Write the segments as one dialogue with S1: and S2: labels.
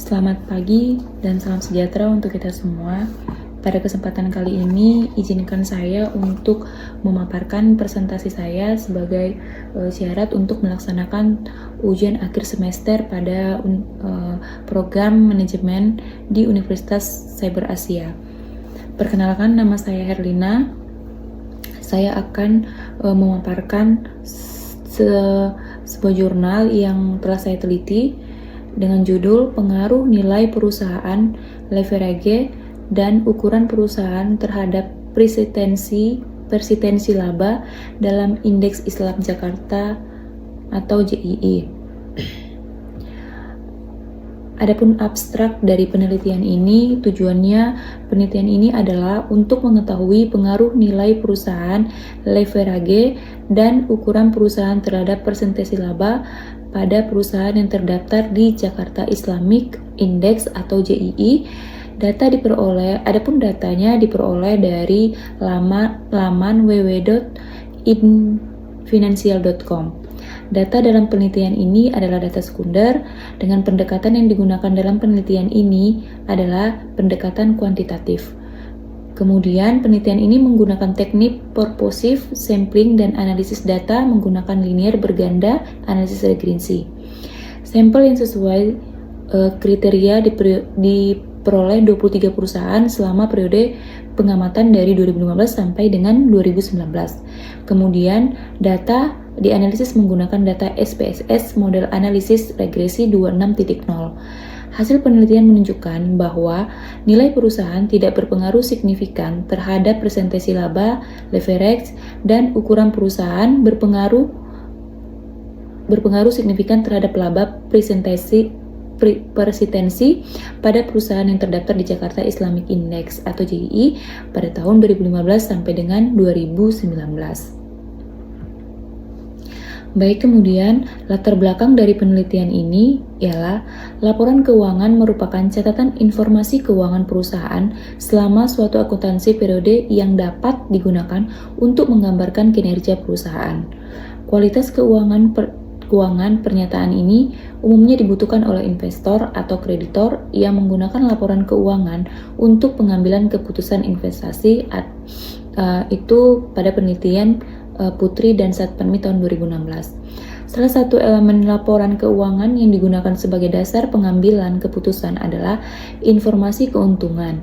S1: Selamat pagi dan salam sejahtera untuk kita semua. Pada kesempatan kali ini, izinkan saya untuk memaparkan presentasi saya sebagai syarat untuk melaksanakan ujian akhir semester pada program manajemen di Universitas Cyber Asia. Perkenalkan, nama saya Herlina. Saya akan memaparkan sebuah jurnal yang telah saya teliti dengan judul Pengaruh Nilai Perusahaan, Leverage, dan Ukuran Perusahaan terhadap Persitensi Laba dalam Indeks Islam Jakarta atau JII. Adapun abstrak dari penelitian ini, tujuannya penelitian ini adalah untuk mengetahui pengaruh nilai perusahaan, leverage, dan ukuran perusahaan terhadap persentase laba pada perusahaan yang terdaftar di Jakarta Islamic Index atau JII. Adapun datanya diperoleh dari laman www.infinancial.com. Data dalam penelitian ini adalah data sekunder, dengan pendekatan yang digunakan dalam penelitian ini adalah pendekatan kuantitatif. Kemudian, penelitian ini menggunakan teknik purposive sampling dan analisis data menggunakan linear berganda analisis regresi. Sampel yang sesuai kriteria diperoleh 23 perusahaan selama periode pengamatan dari 2015 sampai dengan 2019. Kemudian, data dianalisis menggunakan data SPSS model analisis regresi 26.0. Hasil penelitian menunjukkan bahwa nilai perusahaan tidak berpengaruh signifikan terhadap presentasi laba, leverage, dan ukuran perusahaan berpengaruh signifikan terhadap laba persitensi pada perusahaan yang terdaftar di Jakarta Islamic Index atau JII pada tahun 2015 sampai dengan 2019. Baik, kemudian latar belakang dari penelitian ini ialah laporan keuangan merupakan catatan informasi keuangan perusahaan selama suatu akuntansi periode yang dapat digunakan untuk menggambarkan kinerja perusahaan. Kualitas keuangan pernyataan ini umumnya dibutuhkan oleh investor atau kreditor yang menggunakan laporan keuangan untuk pengambilan keputusan investasi itu pada penelitian Putri dan Satpermi tahun 2016. Salah satu elemen laporan keuangan yang digunakan sebagai dasar pengambilan keputusan adalah informasi keuntungan.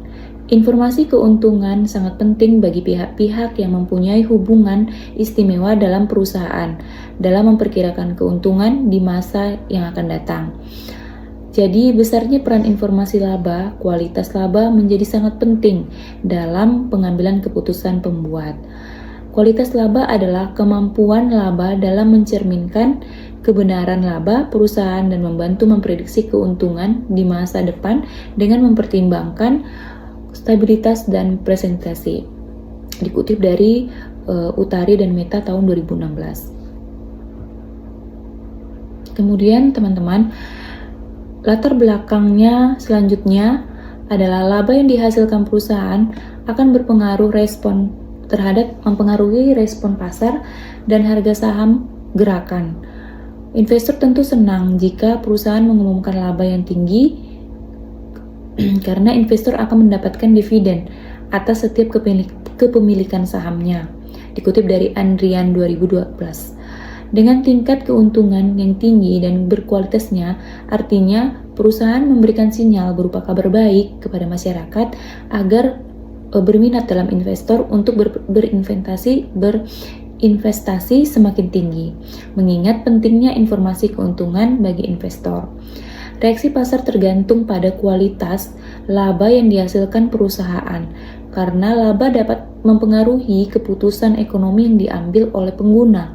S1: Informasi keuntungan sangat penting bagi pihak-pihak yang mempunyai hubungan istimewa dalam perusahaan dalam memperkirakan keuntungan di masa yang akan datang. Jadi, besarnya peran informasi laba, kualitas laba menjadi sangat penting dalam pengambilan keputusan pembuat. Kualitas laba adalah kemampuan laba dalam mencerminkan kebenaran laba perusahaan dan membantu memprediksi keuntungan di masa depan dengan mempertimbangkan stabilitas dan presentasi. Dikutip dari Utari dan Meta tahun 2016. Kemudian teman-teman, latar belakangnya selanjutnya adalah laba yang dihasilkan perusahaan akan mempengaruhi respon pasar dan harga saham gerakan. Investor tentu senang jika perusahaan mengumumkan laba yang tinggi karena investor akan mendapatkan dividen atas setiap kepemilikan sahamnya. Dikutip dari Andrian 2012. Dengan tingkat keuntungan yang tinggi dan berkualitasnya, artinya perusahaan memberikan sinyal berupa kabar baik kepada masyarakat agar berminat dalam investor untuk berinvestasi semakin tinggi, mengingat pentingnya informasi keuntungan bagi investor. Reaksi pasar tergantung pada kualitas laba yang dihasilkan perusahaan, karena laba dapat mempengaruhi keputusan ekonomi yang diambil oleh pengguna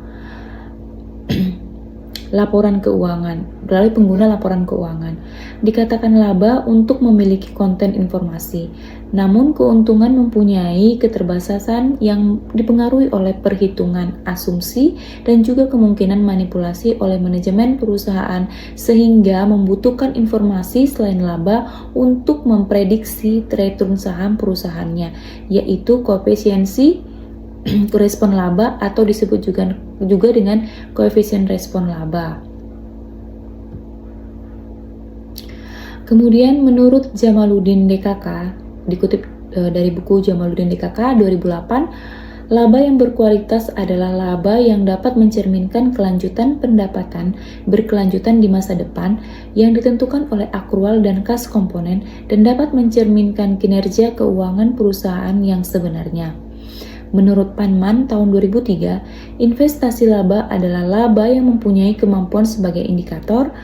S1: laporan keuangan. Dikatakan laba untuk memiliki konten informasi, namun keuntungan mempunyai keterbatasan yang dipengaruhi oleh perhitungan asumsi dan juga kemungkinan manipulasi oleh manajemen perusahaan, sehingga membutuhkan informasi selain laba untuk memprediksi return saham perusahaannya, yaitu koefisiensi respon laba atau disebut juga dengan koefisien respon laba. Kemudian menurut Jamaluddin DKK, dikutip dari buku Jamaluddin DKK 2008, laba yang berkualitas adalah laba yang dapat mencerminkan kelanjutan pendapatan berkelanjutan di masa depan yang ditentukan oleh akrual dan kas komponen dan dapat mencerminkan kinerja keuangan perusahaan yang sebenarnya. Menurut Panman tahun 2003, investasi laba adalah laba yang mempunyai kemampuan sebagai indikator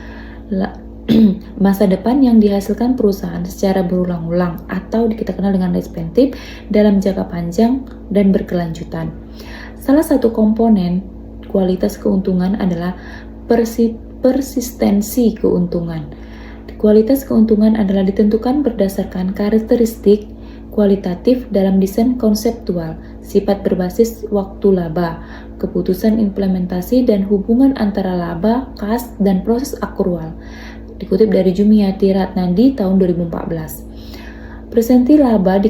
S1: masa depan yang dihasilkan perusahaan secara berulang-ulang atau kita kenal dengan perspektif dalam jangka panjang dan berkelanjutan. Salah satu komponen kualitas keuntungan adalah persistensi keuntungan. Kualitas keuntungan adalah ditentukan berdasarkan karakteristik kualitatif dalam desain konseptual, sifat berbasis waktu laba, keputusan implementasi dan hubungan antara laba, kas, dan proses akrual. Dikutip dari Jumiati Ratnadi tahun 2014. Persenti laba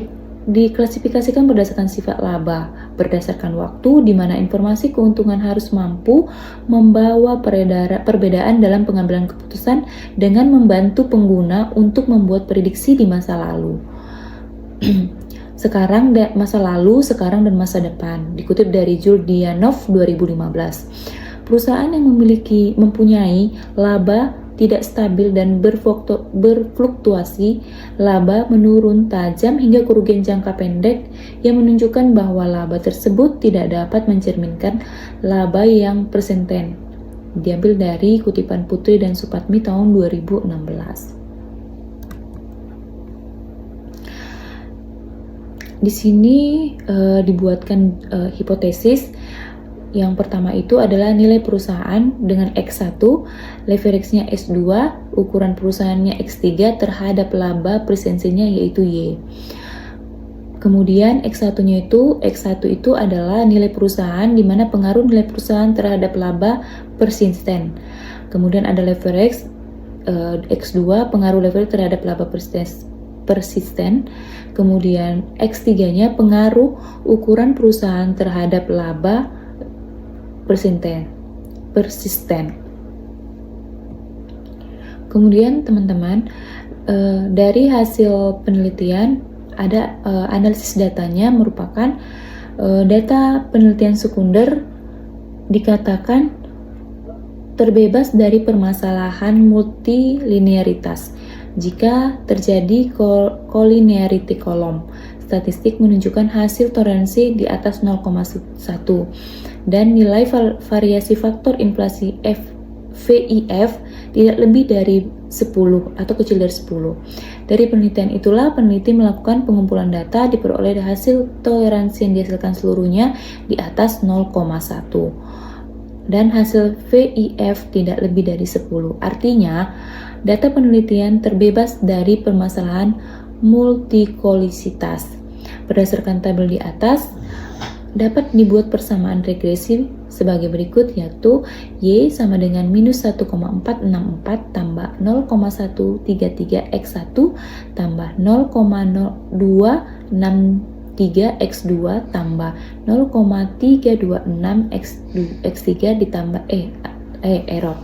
S1: diklasifikasikan berdasarkan sifat laba, berdasarkan waktu di mana informasi keuntungan harus mampu membawa perbedaan dalam pengambilan keputusan dengan membantu pengguna untuk membuat prediksi di masa lalu. Masa lalu, sekarang, dan masa depan. Dikutip dari Juldianov 2015. Perusahaan yang mempunyai laba tidak stabil dan berfluktuasi, laba menurun tajam hingga kerugian jangka pendek yang menunjukkan bahwa laba tersebut tidak dapat mencerminkan laba yang persenten. Diambil dari kutipan Putri dan Supatmi tahun 2016. Di sini dibuatkan hipotesis. Yang pertama itu adalah nilai perusahaan dengan X1, leverage-nya S2, ukuran perusahaannya X3 terhadap laba presensinya yaitu Y. Kemudian X1 itu adalah nilai perusahaan di mana pengaruh nilai perusahaan terhadap laba persisten. Kemudian ada leverage X2, pengaruh leverage terhadap laba persisten. Kemudian X3-nya pengaruh ukuran perusahaan terhadap laba persisten. Kemudian teman-teman, dari hasil penelitian ada analisis datanya merupakan data penelitian sekunder dikatakan terbebas dari permasalahan multilinearitas jika terjadi collinearity column. Statistik menunjukkan hasil toleransi di atas 0,1 dan nilai variasi faktor inflasi VIF tidak lebih dari 10 atau kecil dari 10. Dari penelitian itulah peneliti melakukan pengumpulan data diperoleh hasil toleransi yang dihasilkan seluruhnya di atas 0,1 dan hasil VIF tidak lebih dari 10. Artinya, data penelitian terbebas dari permasalahan multikolisitas. Berdasarkan tabel di atas, dapat dibuat persamaan regresi sebagai berikut, yaitu Y sama dengan minus 1,464 tambah 0,133 X1 tambah 0,0263 X2 tambah 0,326 X3 ditambah error.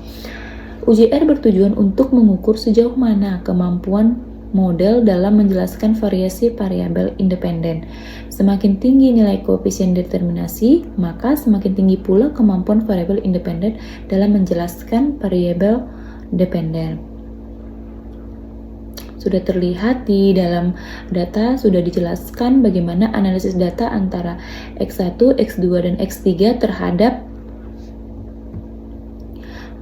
S1: UJR bertujuan untuk mengukur sejauh mana kemampuan model dalam menjelaskan variasi variabel independen. Semakin tinggi nilai koefisien determinasi, maka semakin tinggi pula kemampuan variabel independen dalam menjelaskan variabel dependen. Sudah terlihat di dalam data, sudah dijelaskan bagaimana analisis data antara X1, X2, dan X3 terhadap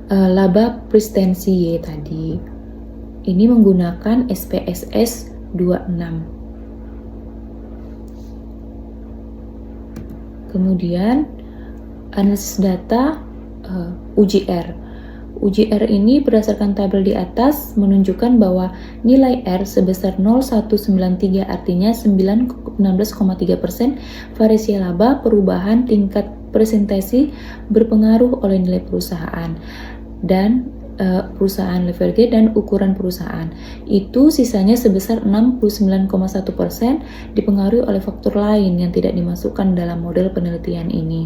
S1: laba prestensi Y tadi. Ini menggunakan SPSS 26. Kemudian analisis data UJR. UJR ini berdasarkan tabel di atas menunjukkan bahwa nilai R sebesar 0,193 artinya 16,3% variasi laba perubahan tingkat presentasi berpengaruh oleh nilai perusahaan dan perusahaan leverage dan ukuran perusahaan. Itu sisanya sebesar 69,1% dipengaruhi oleh faktor lain yang tidak dimasukkan dalam model penelitian ini.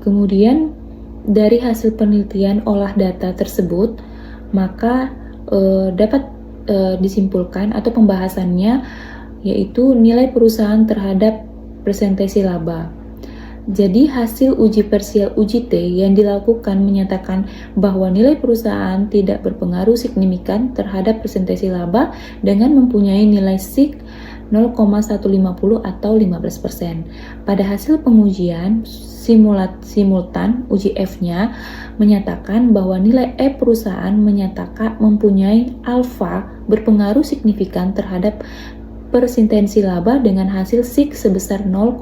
S1: Kemudian dari hasil penelitian olah data tersebut, maka dapat disimpulkan atau pembahasannya yaitu nilai perusahaan terhadap presentasi laba. Jadi hasil uji parsial uji T yang dilakukan menyatakan bahwa nilai perusahaan tidak berpengaruh signifikan terhadap presentasi laba dengan mempunyai nilai SIC 0,150 atau 15%. Pada hasil pengujian simultan uji F-nya menyatakan bahwa nilai E perusahaan menyatakan mempunyai alfa berpengaruh signifikan terhadap presentasi laba dengan hasil SIC sebesar 0,000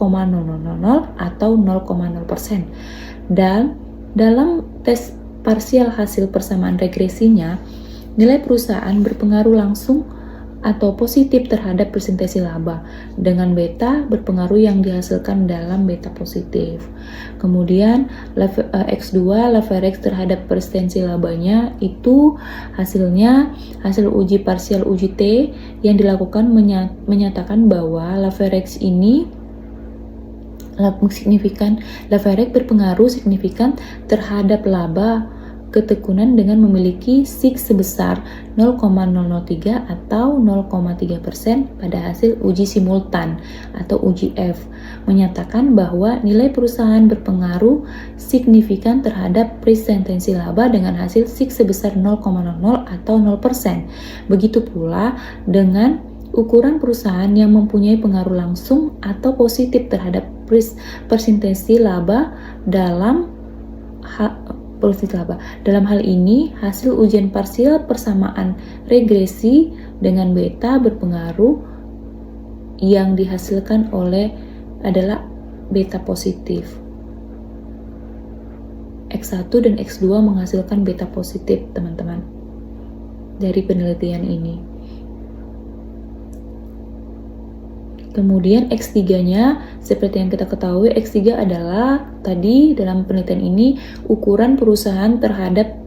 S1: atau 0,0%. Dan dalam tes parsial hasil persamaan regresinya, nilai perusahaan berpengaruh langsung atau positif terhadap presentasi laba dengan beta berpengaruh yang dihasilkan dalam beta positif. Kemudian X2 leverage terhadap presentasi labanya itu hasilnya hasil uji parsial uji T yang dilakukan menyatakan bahwa leverage ini leverage berpengaruh signifikan terhadap laba ketekunan dengan memiliki SIC sebesar 0,003 atau 0,3% pada hasil uji simultan atau uji F, menyatakan bahwa nilai perusahaan berpengaruh signifikan terhadap presentasi laba dengan hasil SIC sebesar 0,00 atau 0%. Begitu pula dengan ukuran perusahaan yang mempunyai pengaruh langsung atau positif terhadap presentasi laba dalam hal ini, hasil ujian parsial persamaan regresi dengan beta berpengaruh yang dihasilkan adalah beta positif. X1 dan X2 menghasilkan beta positif, teman-teman, dari penelitian ini. Kemudian X3-nya, seperti yang kita ketahui, X3 adalah tadi dalam penelitian ini ukuran perusahaan terhadap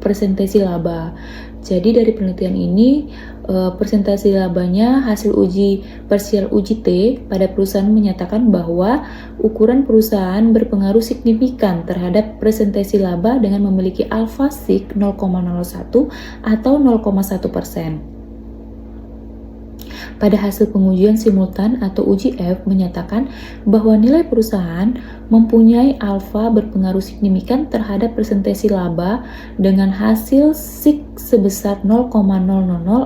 S1: presentasi laba. Jadi dari penelitian ini, presentasi labanya hasil uji parsial uji T pada perusahaan menyatakan bahwa ukuran perusahaan berpengaruh signifikan terhadap presentasi laba dengan memiliki alfa SIC 0,01 atau 0,1%. Pada hasil pengujian simultan atau uji F menyatakan bahwa nilai perusahaan mempunyai alfa berpengaruh signifikan terhadap presentasi laba dengan hasil SIC sebesar 0,000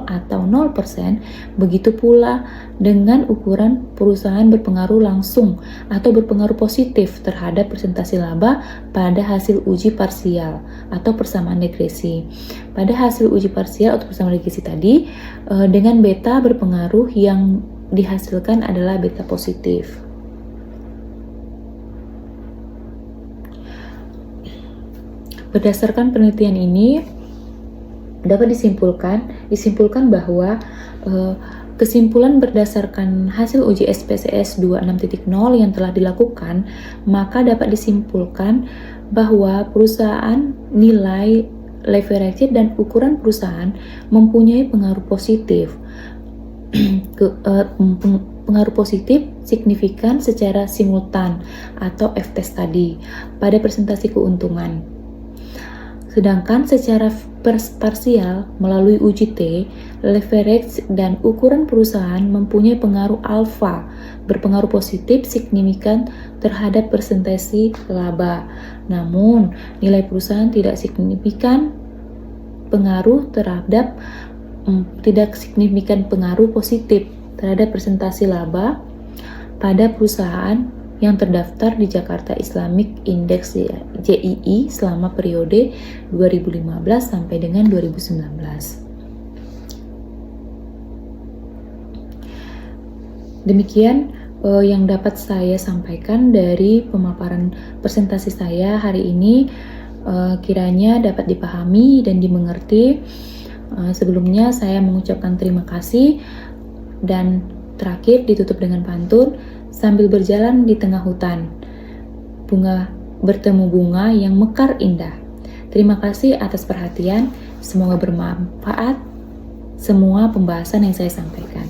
S1: atau 0%. Begitu pula dengan ukuran perusahaan berpengaruh langsung atau berpengaruh positif terhadap presentasi laba pada hasil uji parsial atau persamaan regresi. Pada hasil uji parsial atau persamaan regresi tadi, dengan beta berpengaruh yang dihasilkan adalah beta positif. Berdasarkan penelitian ini dapat disimpulkan bahwa kesimpulan berdasarkan hasil uji SPSS 26.0 yang telah dilakukan, maka dapat disimpulkan bahwa perusahaan nilai leverage dan ukuran perusahaan mempunyai pengaruh positif. Pengaruh positif signifikan secara simultan atau F-test tadi pada presentasi keuntungan. Sedangkan secara parsial melalui uji T, leverage dan ukuran perusahaan mempunyai pengaruh alfa berpengaruh positif signifikan terhadap presentasi laba. Namun, nilai perusahaan tidak signifikan pengaruh positif terhadap presentasi laba pada perusahaan yang terdaftar di Jakarta Islamic Index JII selama periode 2015 sampai dengan 2019. Demikian yang dapat saya sampaikan dari pemaparan presentasi saya hari ini, kiranya dapat dipahami dan dimengerti. Sebelumnya saya mengucapkan terima kasih dan terakhir ditutup dengan pantun, sambil berjalan di tengah hutan, bertemu bunga yang mekar indah. Terima kasih atas perhatian, semoga bermanfaat semua pembahasan yang saya sampaikan.